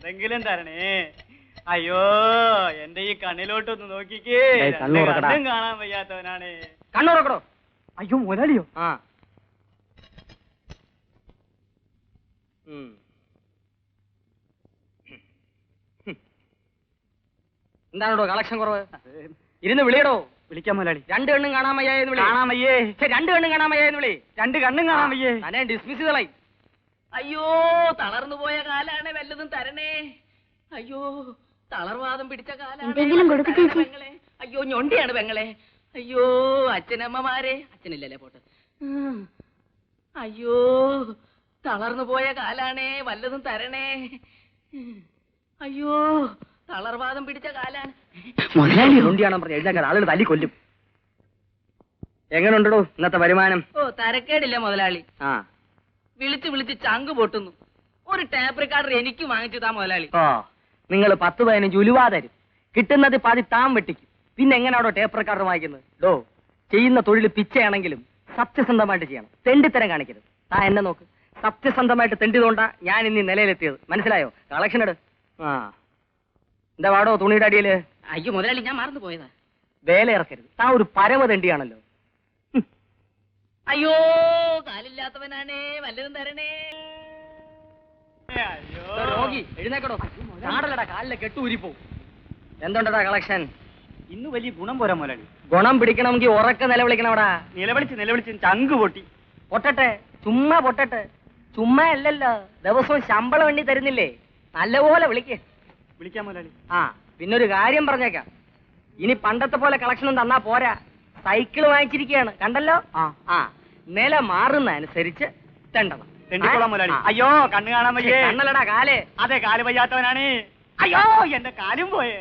എന്തെങ്കിലും തരണേ. അയ്യോ, എന്റെ ഈ കണ്ണിലോട്ടൊന്ന് നോക്കിക്കേ. കണ്ണും കാണാൻ വയ്യാത്തവനാണ്. കണ്ണുറക്കടോ. അയ്യോ മുതലാളിയോ? ആ എന്താണോ കളക്ഷൻ കുറവ്? ഇരുന്ന് വിളിയടോ. വിളിക്കാം മുതലാളി. രണ്ട് കണ്ണും കാണാൻ വയ്യാന്ന് വിളി. കാണാൻ വയ്യേ. രണ്ട് കണ്ണും കാണാൻ വയ്യാന്ന് വിളി. രണ്ട് കണ്ണും കാണാൻ വയ്യേ. ഞാൻ ഡിസ്മിസ് ചെയ്തളായി. അയ്യോ, തളർന്നു പോയ കാലാണ്, വല്ലതും തരണേ. അയ്യോ, തളർവാദം പിടിച്ച കാലാണ്. അയ്യോ, ഞൊണ്ടിയാണ് പെങ്ങളെ. അയ്യോ, അച്ഛനമ്മമാരെ. അച്ഛനില്ലല്ലേ, പോട്ടെ. അയ്യോ, തളർന്നു പോയ കാലാണേ, വല്ലതും തരണേ. അയ്യോ, തളർവാദം പിടിച്ച കാലാണ്. മുതലാളി കൊണ്ടിയാണോ പറഞ്ഞ എഴുതാൻ ആളുകൾ തല്ലി കൊല്ലും. എങ്ങനെയുണ്ടോ ഇന്നത്തെ വരുമാനം? ഓ, തരക്കേടില്ല മുതലാളി. ആ, വിളിച്ച് വിളിച്ച് ചങ്ക് പൊട്ടുന്നു. ഒരു ടാപ്പ് റെക്കോർഡർ എനിക്ക് വാങ്ങിച്ചു താ മുതലാളി. ഓ, നിങ്ങൾ 10-15 ഉലുവാ തരും, കിട്ടുന്നത് പാതി താൻ വെട്ടിക്കും. പിന്നെ എങ്ങനെയാണോ ടേപ്പ് റെക്കോർഡർ വാങ്ങിക്കുന്നത്? ഡോ, ചെയ്യുന്ന തൊഴിൽ പിച്ചയാണെങ്കിലും സത്യസന്ധമായിട്ട് ചെയ്യണം, തെണ്ടിത്തരം കാണിക്കരുത്. താൻ എന്നെ നോക്ക്, സത്യസന്ധമായിട്ട് തെണ്ടിയതുകൊണ്ടാ ഞാൻ ഇന്ന് നിലയിലെത്തിയത്. മനസ്സിലായോ? കളക്ഷൻ എടു. ആ, എന്താ വാടോ തുണിയുടെ അടിയില്? അയ്യോ മുതലാളി, ഞാൻ മറന്നു പോയതാ. വേല ഇറക്കരുത്, താൻ ഒരു പരമതെണ്ടിയാണല്ലോ. അയ്യോ, കാലില്ലാത്തവനാണേ, വല്ലതും തരണേ. രോഗി എഴുന്നേക്കടോ. നാടല്ലടാ, കാലിലെ കെട്ടൂരിപ്പോ. എന്തുണ്ടടാ കളക്ഷൻ? ഇന്ന് വലിയ ഗുണം പോരാ മുതലാളി. ഗുണം പിടിക്കണമെങ്കിൽ ഉറക്ക നിലവിളിക്കണവടാ. നിലവിളിച്ച് ചങ്ക് പൊട്ടി. പൊട്ടട്ടെ, ചുമ്മാ പൊട്ടട്ടെ. ചുമ്മാ അല്ലല്ലോ, ദിവസവും ശമ്പളം എണ്ണി തരുന്നില്ലേ? നല്ലപോലെ വിളിക്ക്. വിളിക്കാം മുതലാളി. ആ, പിന്നൊരു കാര്യം പറഞ്ഞേക്കാം. ഇനി പണ്ടത്തെ പോലെ കളക്ഷനും തന്നാ പോരാ. സൈക്കിൾ വാങ്ങിച്ചിരിക്കുകയാണ്, കണ്ടല്ലോ. ആ, നില മാറുന്ന അനുസരിച്ച് തെണ്ടണം. അയ്യോ, കണ്ണ് കാണാൻ വയ്യേ. കണ്ണല്ലടാ, കാല്. അതെ, കാല് വയ്യാത്തവനാണ്. അയ്യോ, എന്റെ കാലും പോയേ.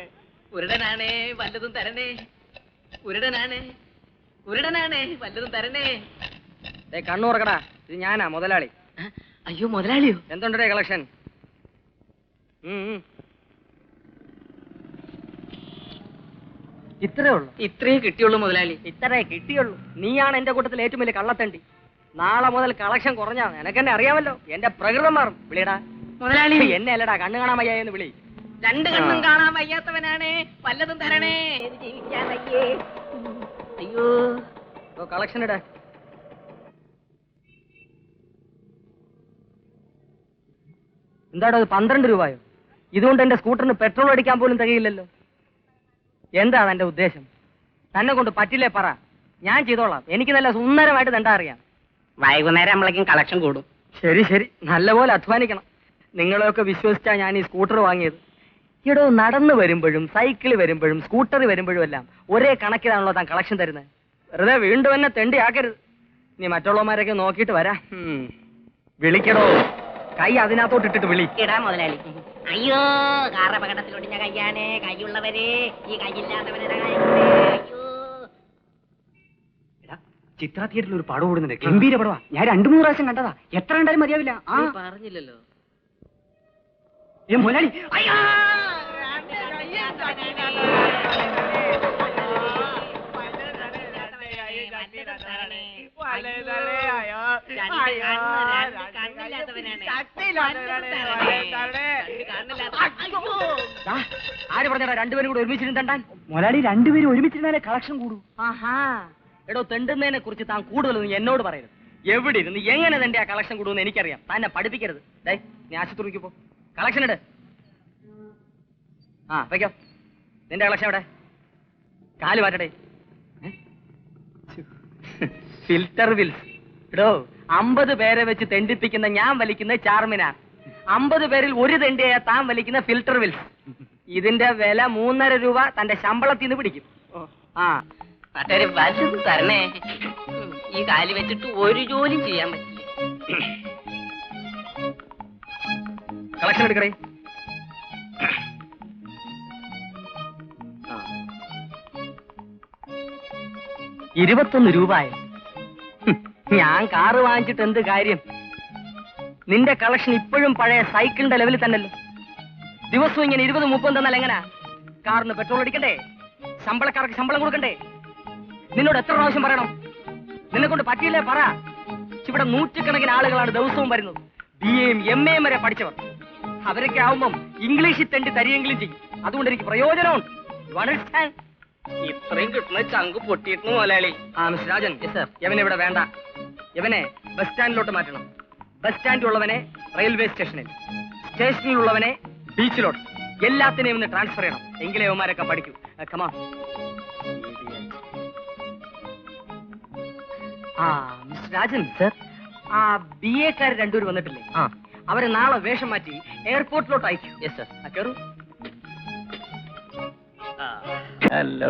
ഉരുടനാണേ, വല്ലതും തരണേ. ഉരുടനാണേ, വല്ലതും തരണേ. കണ്ണുറക്കടാ, ഇത് ഞാനാ മുതലാളി. അയ്യോ മുതലാളിയോ? എന്തുണ്ടേ കളക്ഷൻ? ഇത്രേ ഉള്ളു? ഇത്രേ കിട്ടിയുള്ളൂ മുതലാളി. ഇത്രേ കിട്ടിയുള്ളൂ? നീയാണ് എന്റെ കൂട്ടത്തിൽ ഏറ്റവും വലിയ കള്ളത്തണ്ടി. നാളെ മുതൽ കളക്ഷൻ കുറഞ്ഞാ എനക്കെന്നെ അറിയാമല്ലോ, എന്റെ പ്രകൃതം മാറും. വിളിയടാ മുതലാളി. എന്നെ അല്ലടാ, കണ്ണു കാണാൻ വയ്യാന്ന് വിളി. രണ്ട് കണ്ണും കാണാൻ വയ്യാത്തവനാണേ, വല്ലതും തരണേ. അയ്യോ, കളക്ഷൻ ഇട. എന്താടോ, 12 രൂപയോ? ഇതുകൊണ്ട് എന്റെ സ്കൂട്ടറിന് പെട്രോൾ അടിക്കാൻ പോലും തികയില്ലല്ലോ. എന്താണ് എന്റെ ഉദ്ദേശം? തന്നെ കൊണ്ട് പറ്റില്ലേ പറ, ഞാൻ ചെയ്തോളാം. എനിക്ക് നല്ല സുന്ദരമായിട്ട് തെണ്ടാ അറിയാം. വൈകുന്നേരം നമ്മളേക്കും കളക്ഷൻ കൂടും. ശരി ശരി, നല്ലപോലെ അധ്വാനിക്കണം. നിങ്ങളെയൊക്കെ വിശ്വസിച്ചാ ഞാൻ ഈ സ്കൂട്ടർ വാങ്ങിയത്. ഇടോ, നടന്നു വരുമ്പോഴും സൈക്കിൾ വരുമ്പോഴും സ്കൂട്ടർ വരുമ്പോഴും എല്ലാം ഒരേ കണക്കിലാണല്ലോ താൻ കളക്ഷൻ തരുന്നത്. വെറുതെ വീണ്ടും എന്നെ തെണ്ടിയാക്കരുത്. നീ മറ്റുള്ളവന്മാരൊക്കെ നോക്കിയിട്ട് വരാ. വിളിക്കടോ, കൈ അതിനകത്തോട്ട് ഇട്ടിട്ട് വിളി. ഇടാ മുതലാളി. അയ്യോ, കാർ അപകടത്തിൽ ഒടിഞ്ഞ കൈയാണ്. കൈയുള്ളവരെ ഈ കൈയില്ലാത്തവരുടെ അയ്യോ. ചിത്ര തിയേറ്ററിൽ ഒരു പടം ഓടുന്നുണ്ട്, ഗംഭീര പടവാ. ഞാൻ 2-3 പ്രാവശ്യം കണ്ടതാ. എത്ര കണ്ടാലും മതിയാവില്ല. പറഞ്ഞില്ലല്ലോ മുതലാളി. അയ്യോ, ആര് പറഞ്ഞാ രണ്ടുപേരും കൂടെ ഒരുമിച്ചിരുന്ന് തണ്ടാൻ? മുതലാളി, രണ്ടുപേരും ഒരുമിച്ചിരുന്നാലേ കളക്ഷൻ കൂടും. ആഹാ, എടോ, തെണ്ടുന്നതിനെ കുറിച്ച് താൻ കൂടുതലൊന്നും എന്നോട് പറയരുത്. എവിടെ ഇരുന്ന് എങ്ങനെ തന്റെ ആ കളക്ഷൻ കൂടുമെന്ന് എനിക്കറിയാം. തന്നെ പഠിപ്പിക്കരുത്. നീ ആശുപത്രിക്ക് പോ, കളക്ഷൻ ഇട്. ആ, വയ്ക്കോ. നിന്റെ കളക്ഷൻ എവിടെ? കാല് മാറ്റടേ. Filter Wills. എടോ, 50 പേരെ വെച്ച് തെണ്ടിപ്പിക്കുന്ന ഞാൻ വലിക്കുന്ന ചാർമിനാർ. 50 പേരിൽ ഒരു തെണ്ടിയായ താൻ വലിക്കുന്ന ഫിൽറ്റർ വിൽസ്. ഇതിന്റെ വില 3.5 രൂപ തന്റെ ശമ്പളത്തിൽ നിന്ന് പിടിക്കും. ആ, മറ്റൊരു വല്ലതും തരണേ. ഈ കാലി വെച്ചിട്ട് ഒരു ജോലിയും ചെയ്യാൻ പറ്റില്ല. കളക്ഷൻ എടുക്കണേ. 21 രൂപയോ? ഞാൻ കാറ് വാങ്ങിച്ചിട്ട് എന്ത് കാര്യം? നിന്റെ കളക്ഷൻ ഇപ്പോഴും പഴയ സൈക്കിളിന്റെ ലെവലിൽ തന്നെയല്ലോ. ദിവസവും ഇങ്ങനെ 20-30 തന്നാൽ എങ്ങനാ? കാറിന് പെട്രോൾ അടിക്കണ്ടേ? ശമ്പളക്കാർക്ക് ശമ്പളം കൊടുക്കണ്ടേ? നിന്നോട് എത്ര പ്രാവശ്യം പറയണം? നിന്നെ കൊണ്ട് പറ്റിയില്ലേ പറ. ഇവിടെ 100 കണക്കിന് ആളുകളാണ് ദിവസവും വരുന്നത്. BA-യും MA-യും വരെ പഠിച്ചവർ. അവരൊക്കെ ആവുമ്പം ഇംഗ്ലീഷിൽ തെണ്ടി തരികെങ്കിലും ചെയ്യും. അതുകൊണ്ട് എനിക്ക് പ്രയോജനമുണ്ട്. ഇത്രയും കിട്ടുന്ന ചങ്ക് പൊട്ടിയിരുന്നു മുതലാളി. ആ മിസ്റ്റർ രാജൻ, യവനെ ഇവിടെ വേണ്ട. യവനെ ബസ് സ്റ്റാൻഡിലോട്ട് മാറ്റണം. ബസ് സ്റ്റാൻഡിലുള്ളവനെ റെയിൽവേ സ്റ്റേഷനിൽ, സ്റ്റേഷനിലുള്ളവനെ ബീച്ചിലോട്ട്, എല്ലാത്തിനെയും ഒന്ന് ട്രാൻസ്ഫർ ചെയ്യണം. എങ്കിലേ യവന്മാരൊക്കെ പഠിക്കൂ. കമാ. ആ മിസ്റ്റർ രാജൻ സർ, ആ BA കാർ രണ്ടുപേരും വന്നിട്ടില്ലേ? അവരെ നാളെ വേഷം മാറ്റി എയർപോർട്ടിലോട്ട് അയക്കും. Yes sir. കയറൂ.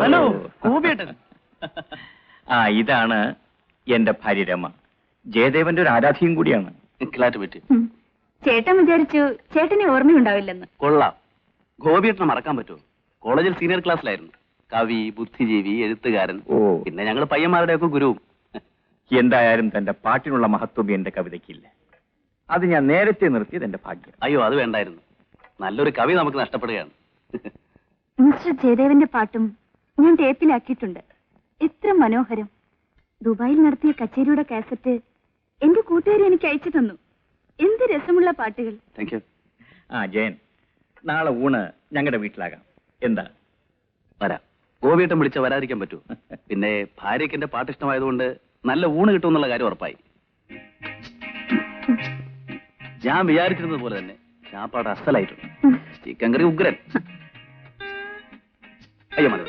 ഹലോ ഗോപിയേട്ടൻ. ഇതാണ് എന്റെ ഭാര്യ രമ. ജയദേവന്റെ ഒരു ആരാധിയും കൂടിയാണ്. ചേട്ടൻ വിചാരിച്ചു ചേട്ടനെ ഓർമ്മയുണ്ടാവില്ലെന്ന്. കൊള്ളാം. ഗോപിയേട്ടനെ മറക്കാൻ പറ്റുമോ? കോളേജിൽ സീനിയർ ക്ലാസ്സിലായിരുന്നു. കവി, ബുദ്ധിജീവി, എഴുത്തുകാരൻ. പിന്നെ ഞങ്ങൾ പയ്യന്മാരുടെയൊക്കെ ഗുരുവും. എന്തായാലും തന്റെ പാട്ടിനുള്ള മഹത്വം എന്റെ കവിതയ്ക്കില്ല. അത് ഞാൻ നേരത്തെ നിർത്തിയത് എന്റെ ഭാഗ്യം. അയ്യോ, അത് വേണ്ടായിരുന്നു. നല്ലൊരു കവി നമുക്ക് നഷ്ടപ്പെടുകയാണ്. മിസ്റ്റർ ജയദേവന്റെ പാട്ടും ഞാൻ ടേപ്പിലാക്കിയിട്ടുണ്ട്. എത്ര മനോഹരം. ദുബായിൽ നടത്തിയ കച്ചേരിയുടെ കാസറ്റ് എന്റെ കൂട്ടുകാരി എനിക്ക് അയച്ചു തന്നു. എന്ത് രസമുള്ള പാട്ടുകൾ. Thank you. ജയൻ, നാളെ ഊണ് ഞങ്ങളുടെ വീട്ടിലാകാം. എന്താ? വരാം. ഗോപിയേട്ടൻ വിളിച്ച വരാതിരിക്കാൻ പറ്റുമോ? പിന്നെ ഭാര്യയ്ക്ക് എന്റെ പാട്ട് ഇഷ്ടമായതുകൊണ്ട് നല്ല ഊണ് കിട്ടുമെന്നുള്ള കാര്യം ഉറപ്പായി. ഞാൻ വിചാരിച്ചിരുന്നത് പോലെ തന്നെ ചാപ്പാട് അസലായിട്ടുണ്ട്. ചിക്കൻ കറി ഉഗ്രൻ. അയ്യോ മതി,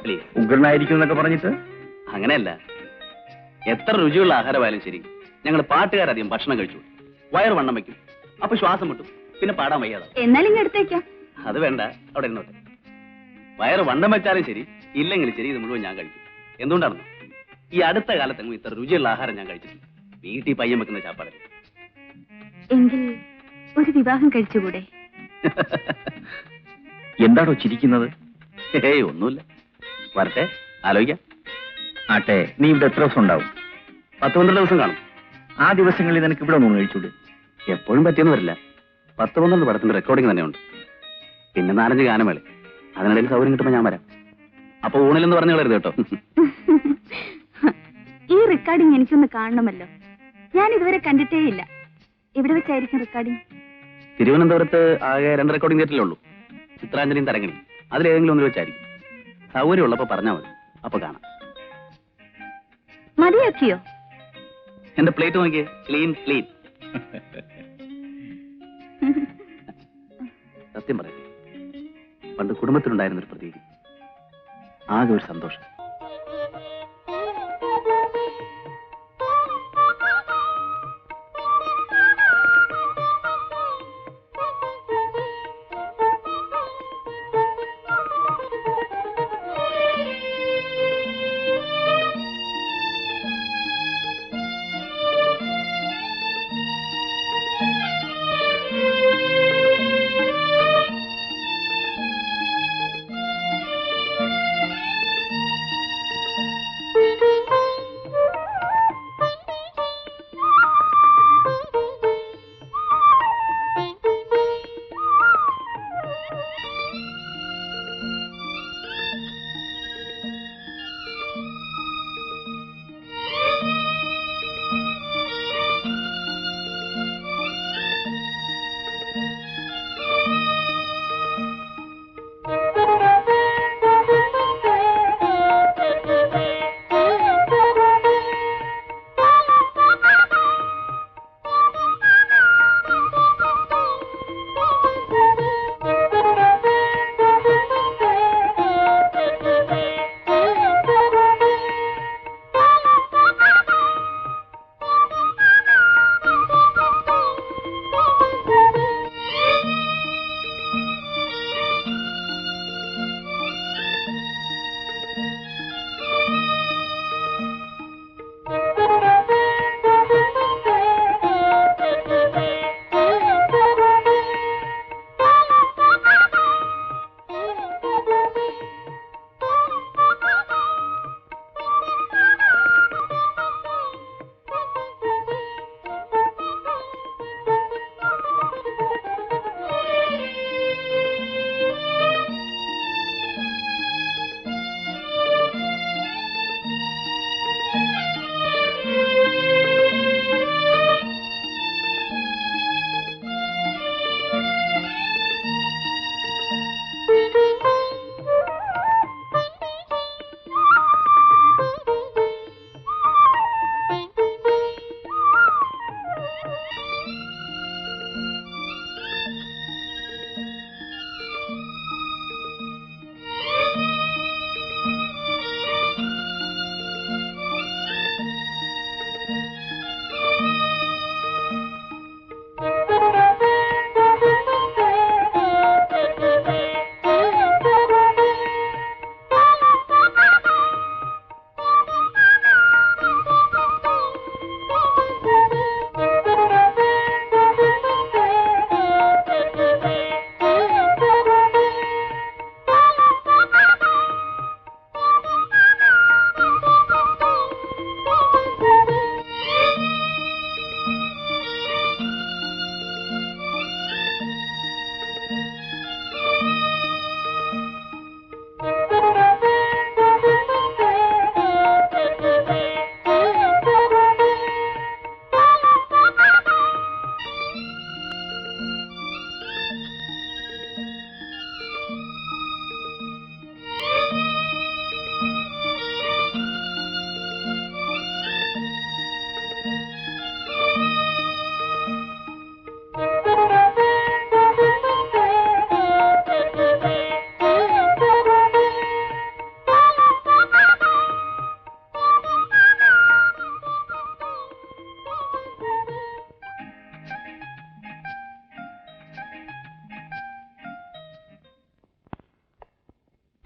പ്ലീസ്. ഉഗ്രനായിരിക്കും എന്നൊക്കെ പറഞ്ഞിട്ട് അങ്ങനെയല്ല. എത്ര രുചിയുള്ള ആഹാരമായാലും ശരി, ഞങ്ങൾ പാട്ടുകാരധികം ഭക്ഷണം കഴിച്ചു വയറ് വണ്ണം വെക്കും. അപ്പൊ ശ്വാസം മുട്ടും, പിന്നെ പാടാൻ വയ്യാതെ. എന്നാലും ഇങ്ങ് എടുത്തേക്കാം. അത് വേണ്ട, അവിടെ ഇരുന്നോട്ടെ. വയറ് വണ്ണം വെച്ചാലും ശരി, ഇല്ലെങ്കിലും ശരി, ഇത് മുഴുവൻ ഞാൻ കഴിക്കും. എന്തുകൊണ്ടാണെന്നോ, ഈ അടുത്ത കാലത്തെങ്ങും ഇത്ര രുചിയുള്ള ആഹാരം ഞാൻ കഴിച്ചിട്ടില്ല. വീട്ടിൽ പയ്യൻ വെക്കുന്ന ചാപ്പാടല്ലേ. എങ്കിൽ ഒരു വിവാഹം കഴിച്ചുകൂടെ? എന്താണോ ചിരിക്കുന്നത്? ഏയ് ഒന്നുമില്ല. വരട്ടെ, ആലോചിക്കാം. ആട്ടെ, നീ ഇവിടെ എത്ര ദിവസം ഉണ്ടാവും? 10-12 ദിവസം കാണും. ആ ദിവസങ്ങളിൽ നിനക്ക് ഇവിടെ ഒന്നും കഴിച്ചൂടെ? എപ്പോഴും പറ്റിയെന്ന് വരില്ല. 10-12 പടത്തിന്റെ റെക്കോർഡിംഗ് തന്നെയുണ്ട്. പിന്നെ 4-5 ഗാനമേള. അതിനിടയിൽ സൗകര്യം കിട്ടുമ്പോൾ ഞാൻ വരാം. അപ്പൊ ഊണിലെന്ന് പറഞ്ഞു കളരുത് കേട്ടോ. ഈ റെക്കോർഡിംഗ് എനിക്കൊന്ന് കാണണമല്ലോ. ഞാൻ ഇതുവരെ കണ്ടിട്ടേയില്ല. എവിടെ വെച്ചായിരിക്കും റെക്കോർഡിംഗ്? തിരുവനന്തപുരത്ത് ആകെ 2 റെക്കോർഡിംഗ് തിയേറ്ററിലേ ഉള്ളൂ. ചിത്രാഞ്ജലിയും തരങ്ങിണി. അതിലേതെങ്കിലും ഒന്നിൽ വെച്ചായിരിക്കും. സൗകര്യം ഉള്ളപ്പോ പറഞ്ഞാൽ മതി, അപ്പൊ കാണാം. മതിയാക്കിയോ? എന്റെ പ്ലേറ്റ് നോക്കിയേ, ക്ലീൻ ക്ലീൻ. സത്യം പറയട്ടെ, പണ്ട് കുടുംബത്തിലുണ്ടായിരുന്നൊരു പ്രതീതി. ആകെ ഒരു സന്തോഷം.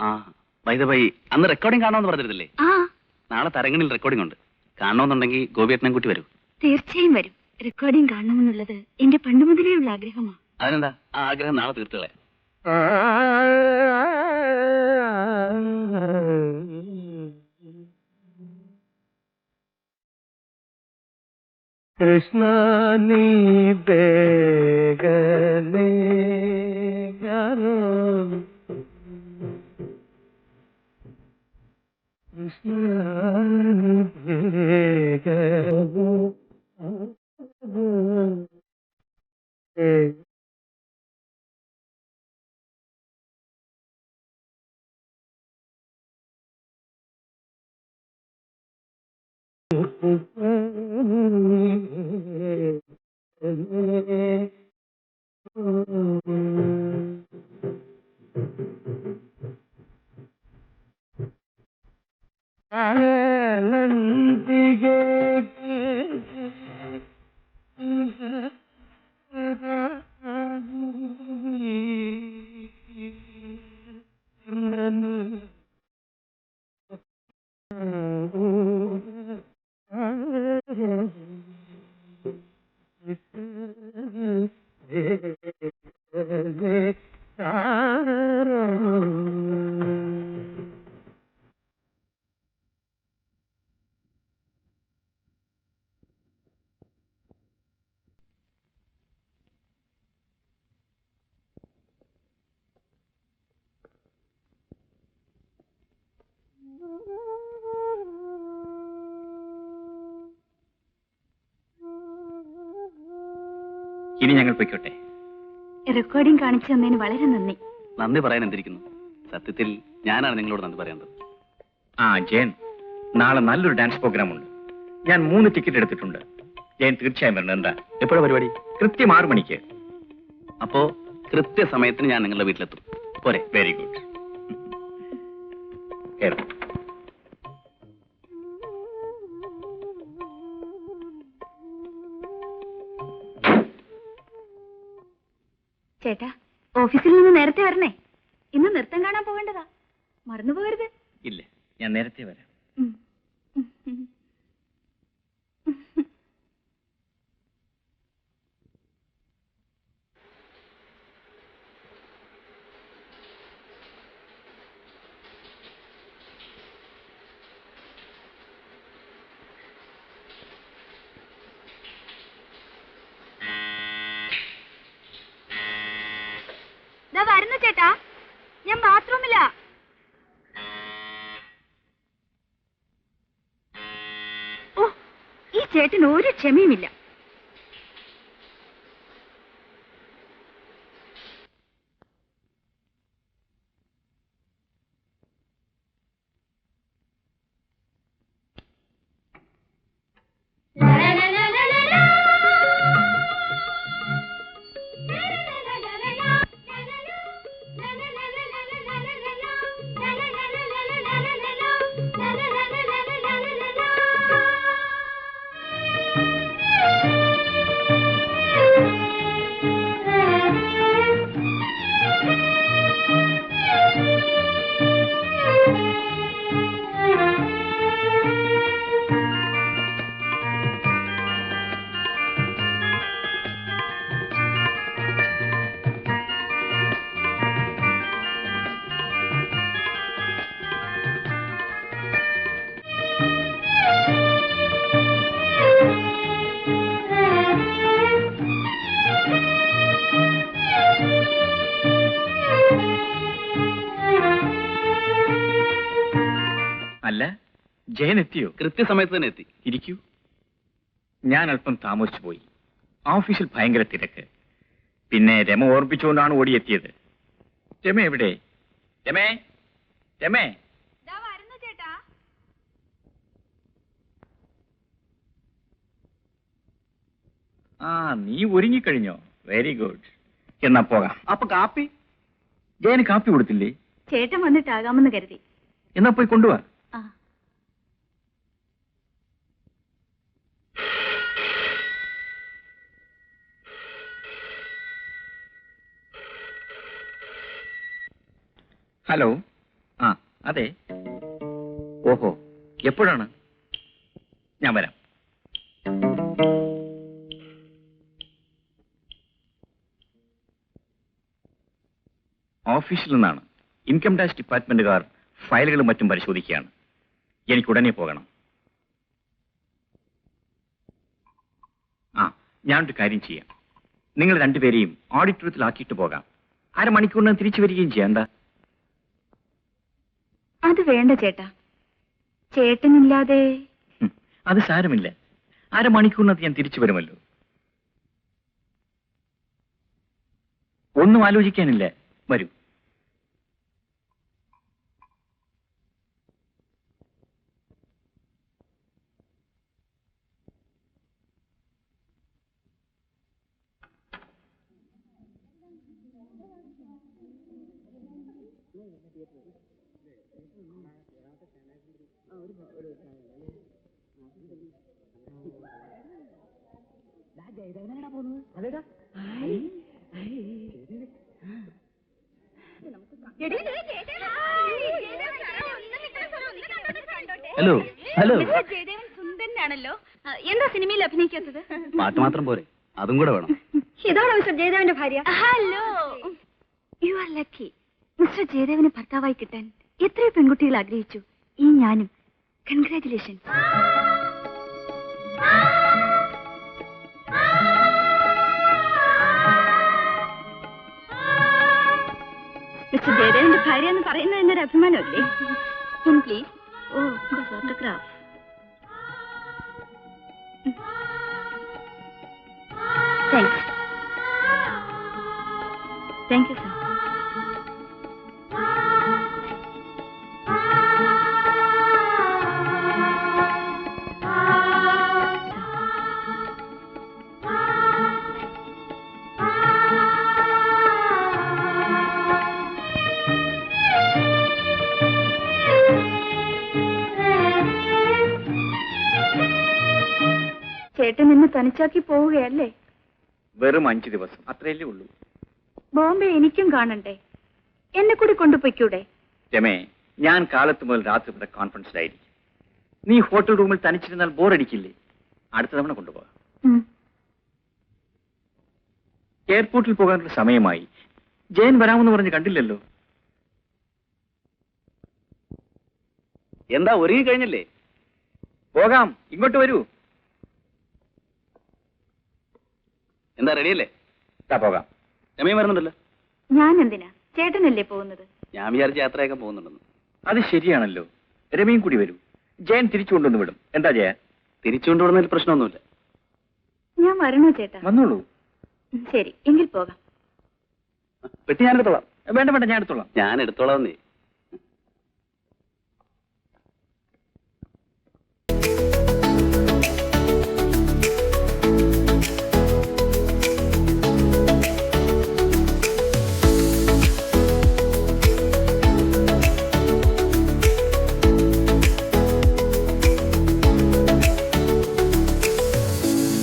ആ വൈദഭായി അന്ന് റെക്കോർഡിംഗ് കാണാമെന്ന് പറഞ്ഞിരുന്നില്ലേ? ആ നാളെ തരങ്ങണിൽ റെക്കോർഡിംഗ് ഉണ്ട്. കാണണമെന്നുണ്ടെങ്കിൽ ഗോപിയേട്ടനെ കൂട്ടി വരൂ. തീർച്ചയായും വരും. റെക്കോർഡിംഗ് കാണണമെന്നുള്ളത് എന്റെ പണ്ട് മുതലേ ഉള്ള ആഗ്രഹമാണ്. അതിനെന്താ, ആ ആഗ്രഹം നാളെ തീർത്തുകളെ. കൃഷ്ണ നീ ബേഗലേ കൃഷ്ണ ഇനി ഞങ്ങൾ പൊയ്ക്കോട്ടെ. റെക്കോർഡിംഗ് കാണിച്ചു തന്നതിന് വളരെ നന്ദി. നന്ദി പറയാൻ എന്തിരിക്കുന്നു? സത്യത്തിൽ ഞാനാണ് നിങ്ങളോട് നന്ദി പറയേണ്ടത്. ആ ജയൻ, നാളെ നല്ലൊരു ഡാൻസ് പ്രോഗ്രാം ഉണ്ട്. ഞാൻ 3 ടിക്കറ്റ് എടുത്തിട്ടുണ്ട്. ജയൻ തീർച്ചയായും വരണം. എന്താ എപ്പോഴാണ് പരിപാടി? കൃത്യം 6 മണിക്ക്. അപ്പോ കൃത്യസമയത്തിന് ഞാൻ നിങ്ങളുടെ വീട്ടിലെത്തും. പോരെ? Very good. ചേട്ടാ, ഓഫീസിൽ നിന്ന് നേരത്തെ വരണേ. ഇന്ന് നൃത്തം കാണാൻ പോകേണ്ടതാ, മറന്നു പോകരുത്. ഇല്ല, ഞാൻ നേരത്തെ വരാം. വരുന്നു ചേട്ടാ, ഞാൻ ബാത്റൂമില്ല. ഓ, ഈ ചേട്ടന് ഒരു ക്ഷമയുമില്ല. അല്ല, ജയൻ എത്തിയോ? കൃത്യസമയത്ത് തന്നെ എത്തി. ഇരിക്കൂ. ഞാൻ അല്പം താമസിച്ചു പോയി. ഓഫീസിൽ ഭയങ്കര തിരക്ക്. പിന്നെ രമ ഓർപ്പിച്ചുകൊണ്ടാണ് ഓടിയെത്തിയത്. രമ എവിടെ? രമേ, രമേ. ആ, നീ ഒരുങ്ങിക്കഴിഞ്ഞോ? Very good. എന്നാ പോകാം. അപ്പൊ കാപ്പി? ജയന് കാപ്പി കൊടുത്തില്ലേ? ചേട്ടൻ വന്നിട്ടാകാമെന്ന് കരുതി. എന്നാ പോയി കൊണ്ടുവാ. ആ, ഹലോ. ആ അതെ. ഓഹോ, എപ്പോഴാണ്? ഞാൻ വരാം. ഓഫീസിൽ നിന്നാണ്. ഇൻകം ടാക്സ് ഡിപ്പാർട്ട്മെന്റുകാർ ഫയലുകളും മറ്റും പരിശോധിക്കുകയാണ്. എനിക്ക് ഉടനെ പോകണം. ആ, ഞാനൊരു കാര്യം ചെയ്യാം. നിങ്ങൾ രണ്ടുപേരെയും ഓഡിറ്റോറിയത്തിലാക്കിയിട്ട് പോകാം. അരമണിക്കൂറിന് തിരിച്ചു വരികയും ചെയ്യാം. എന്താ? അത് വേണ്ട ചേട്ടാ. ചേട്ടനില്ലാതെ. അത് സാരമില്ല. അരമണിക്കൂറിനകത്ത് ഞാൻ തിരിച്ചു വരുമല്ലോ. ഒന്നും ആലോചിക്കാനില്ല. വരൂ. Hello hello. ജയദേവൻ സുന്ദരനാണല്ലോ. എന്താ സിനിമയിൽ അഭിനയിക്കാത്തത്? പാട്ട് മാത്രം പോരെ, അതും കൂടെ വേണം. ഇതാണോ മിസ്റ്റർ ജയദേവന്റെ ഭാര്യ? Hello, you are lucky. Mister ജയദേവന് ഭർത്താവായി കിട്ടാൻ എത്രയോ പെൺകുട്ടികൾ ആഗ്രഹിച്ചു. ഈ ഞാനും. കൺഗ്രാറ്റുലേഷൻ. മിസ്റ്റർ ജയദേവന്റെ ഭാര്യ എന്ന് പറയുന്നത് എന്നൊരു അഭിമാനമല്ലേ? പ്ലീസ്. ഓ, photograph. Thanks. Thank you sir. ചേട്ടൻ എന്നെ തനിച്ചാക്കി പോവുകയല്ലേ? വെറും 5 ദിവസം, അത്രയല്ലേ ഉള്ളൂ. ബോംബെ എനിക്കും കാണണ്ടേ? എന്നെ കൂടി കൊണ്ടുപോയിക്കൂടെ? രമേ, ഞാൻ കാലത്ത് മുതൽ രാത്രി വരെ കോൺഫറൻസിലായിരിക്കും. നീ ഹോട്ടൽ റൂമിൽ തനിച്ചിരുന്നാൽ ബോറടിക്കില്ലേ? അടുത്ത തവണ കൊണ്ടുപോകാം. എയർപോർട്ടിൽ പോകാനുള്ള സമയമായി. ജയൻ വരാമെന്ന് പറഞ്ഞ് കണ്ടില്ലല്ലോ. എന്താ, ഒരുങ്ങി കഴിഞ്ഞല്ലേ? പോകാം, ഇങ്ങോട്ട് വരൂ. എന്താ, റെഡിയല്ലേ? പോകാം. രമയും വരുന്നുണ്ടല്ലോ. ഞാൻ എന്തിനാ? ചേട്ടനല്ലേ പോകുന്നത്? ഞാൻ വിചാരിച്ച യാത്രയൊക്കെ പോകുന്നുണ്ടെന്ന്. അത് ശരിയാണല്ലോ. രമയും കൂടി വരൂ. ജയൻ തിരിച്ചു കൊണ്ടുവന്ന് വിടും. എന്താ ജയ? തിരിച്ചുകൊണ്ടുവിടുന്നതിൽ പ്രശ്നമൊന്നുമില്ല. ഞാൻ വരണോ ചേട്ടാ? വന്നോളൂ. ശരി, എങ്കിൽ പോകാം. പെട്ടി ഞാൻ എടുത്തോളാം. വേണ്ട വേണ്ട, ഞാൻ എടുത്തോളാം. ഞാൻ എടുത്തോളാം.